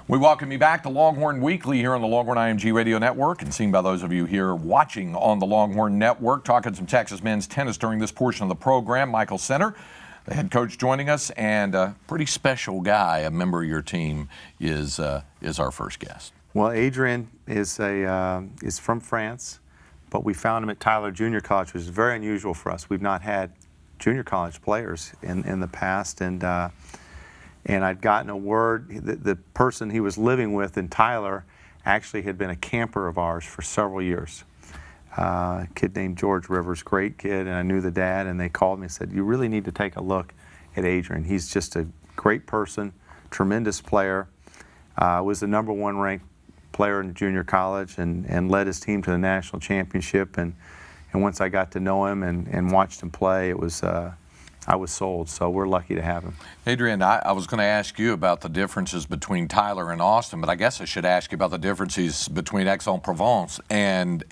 We welcome you back to Longhorn Weekly here on the Longhorn IMG Radio Network, and seen by those of you here watching on the Longhorn Network, talking some Texas men's tennis during this portion of the program. Michael Center, the head coach, joining us, and a pretty special guy, a member of your team, is our first guest. Well, Adrien is from France, but we found him at Tyler Junior College, which is very unusual for us. We've not had junior college players in the past, and I'd gotten a word that the person he was living with in Tyler actually had been a camper of ours for several years. A kid named George Rivers, great kid, and I knew the dad, and they called me and said, you really need to take a look at Adrien. He's just a great person, tremendous player, was the #1 ranked player in junior college and led his team to the national championship. And once I got to know him and watched him play, it was I was sold, so we're lucky to have him. Adrien, I was going to ask you about the differences between Tyler and Austin, but I guess I should ask you about the differences between Aix-en-Provence and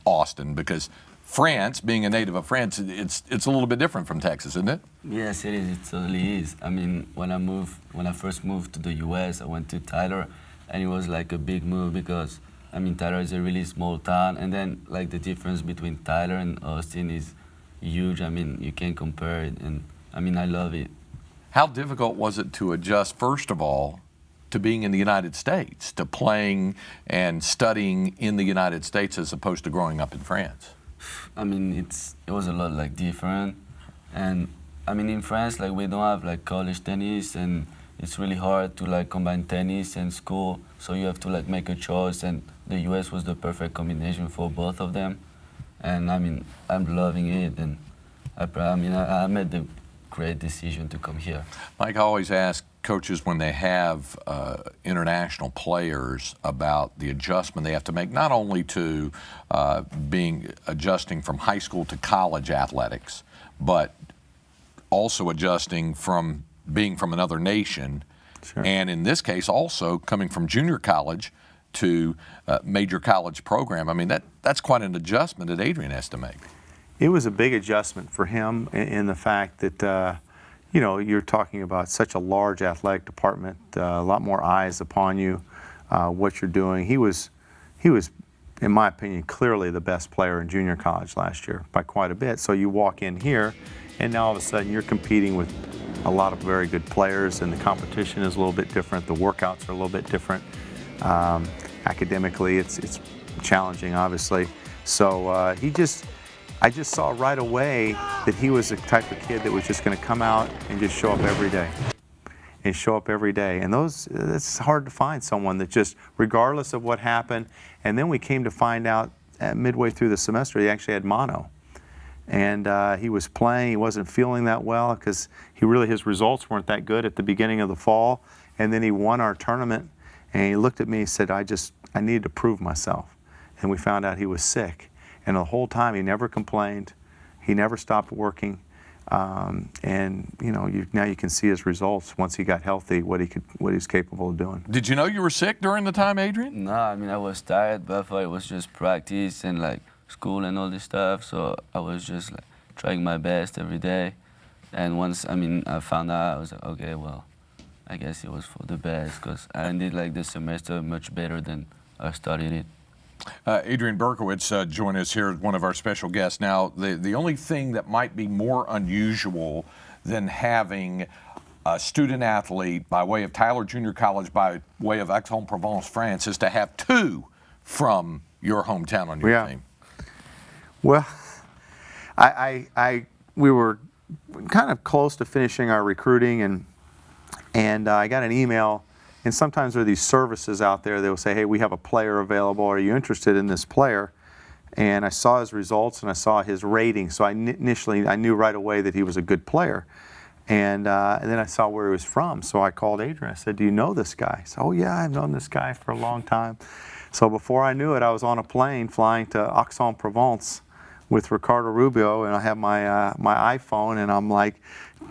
Austin, because France, being a native of France, it's a little bit different from Texas, isn't it? Yes, it is. It totally is. I mean, when I first moved to the U.S., I went to Tyler, and it was like a big move because, I mean, Tyler is a really small town, and then like the difference between Tyler and Austin is huge. I mean, you can't compare it, and I mean, I love it. How difficult was it to adjust, first of all, to being in the United States, to playing and studying in the United States as opposed to growing up in France? I mean, it was a lot like different, and I mean, in France, like we don't have like college tennis, and it's really hard to like combine tennis and school, so you have to like make a choice, and the US was the perfect combination for both of them. And I mean, I'm loving it, and I made the great decision to come here. Mike, I always ask coaches when they have international players about the adjustment they have to make, not only to adjusting from high school to college athletics, but also adjusting from being from another nation, Sure. And in this case also coming from junior college to major college program. I mean, that's quite an adjustment that Adrien has to make. It was a big adjustment for him in the fact that, you're talking about such a large athletic department, a lot more eyes upon you, what you're doing. He was, in my opinion, clearly the best player in junior college last year by quite a bit. So you walk in here, and now all of a sudden you're competing with a lot of very good players, and the competition is a little bit different. The workouts are a little bit different. Academically, it's challenging, obviously. So I just saw right away that he was the type of kid that was just going to come out and just show up every day. And it's hard to find someone that just, regardless of what happened. And then we came to find out midway through the semester, he actually had mono. And he was playing, he wasn't feeling that well because his results weren't that good at the beginning of the fall. And then he won our tournament, and he looked at me and said, I needed to prove myself. And we found out he was sick. And the whole time he never complained, he never stopped working. And now you can see his results once he got healthy, what he was capable of doing. Did you know you were sick during the time, Adrien? No, I mean, I was tired, but I thought it was just practice and like school and all this stuff. So I was just like trying my best every day. And once, I found out, I was like, okay, well, I guess it was for the best because I ended like the semester much better than I started it. Adrien Berkowicz joined us here, one of our special guests. Now, the only thing that might be more unusual than having a student athlete by way of Tyler Junior College, by way of Aix-en-Provence, France, is to have two from your hometown on your team. Well, we were kind of close to finishing our recruiting, and I got an email. And sometimes there are these services out there that will say, hey, we have a player available. Are you interested in this player? And I saw his results and I saw his rating. So I knew right away that he was a good player. And then I saw where he was from. So I called Adrien. I said, do you know this guy? He said, oh, yeah, I've known this guy for a long time. So before I knew it, I was on a plane flying to Aix-en-Provence with Ricardo Rubio, and I have my iPhone, and I'm like,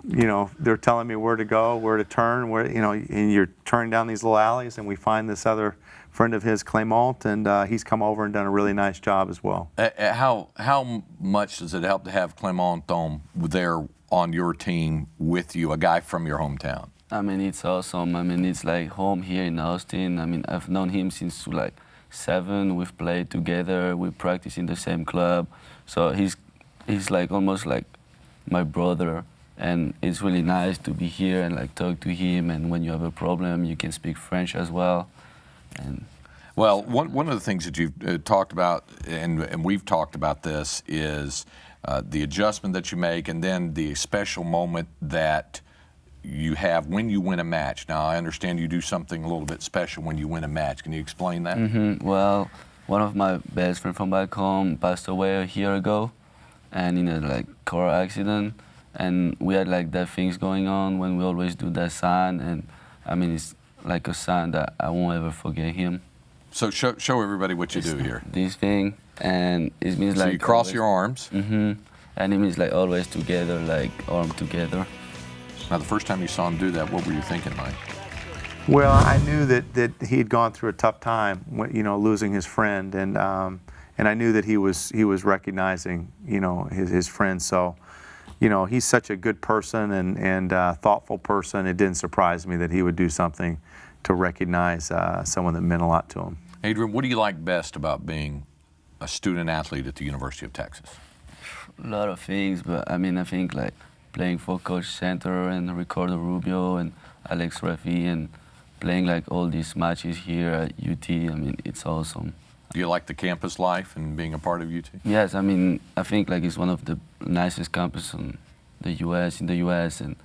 they're telling me where to go, where to turn, and you're turning down these little alleys, and we find this other friend of his, Clément, and he's come over and done a really nice job as well. How much does it help to have Clément there on your team with you, a guy from your hometown? I mean, it's awesome. I mean, it's like home here in Austin. I mean, I've known him since like 7. We've played together. We practice in the same club. So he's like almost like my brother. And it's really nice to be here and like talk to him. And when you have a problem, you can speak French as well. And Well, one of the things that you've talked about, and we've talked about this, is the adjustment that you make, and then the special moment that you have when you win a match. Now, I understand you do something a little bit special when you win a match. Can you explain that? Well, one of my best friends from back home passed away a year ago, and in a like car accident. And we had like that things going on when we always do that sign, and I mean it's like a sign that I won't ever forget him. So show everybody what you do here. This thing, and it means So like you cross always, your arms. and it means like always together, like arm together. Now, the first time you saw him do that, what were you thinking, Mike? Well, I knew that he had gone through a tough time, losing his friend, and I knew that he was recognizing, his friend. So, he's such a good person and thoughtful person. It didn't surprise me that he would do something to recognize someone that meant a lot to him. Adrien, what do you like best about being a student athlete at the University of Texas? A lot of things, but I mean I think like playing for Coach Center and Ricardo Rubio and Alex Refi and playing like all these matches here at UT. I mean it's awesome. Do you like the campus life and being a part of UT? Yes, I mean I think like it's one of the nicest campuses in the US, and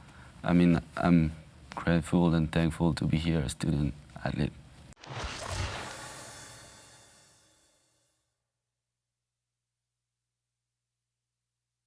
I mean I'm grateful and thankful to be here, a student athlete.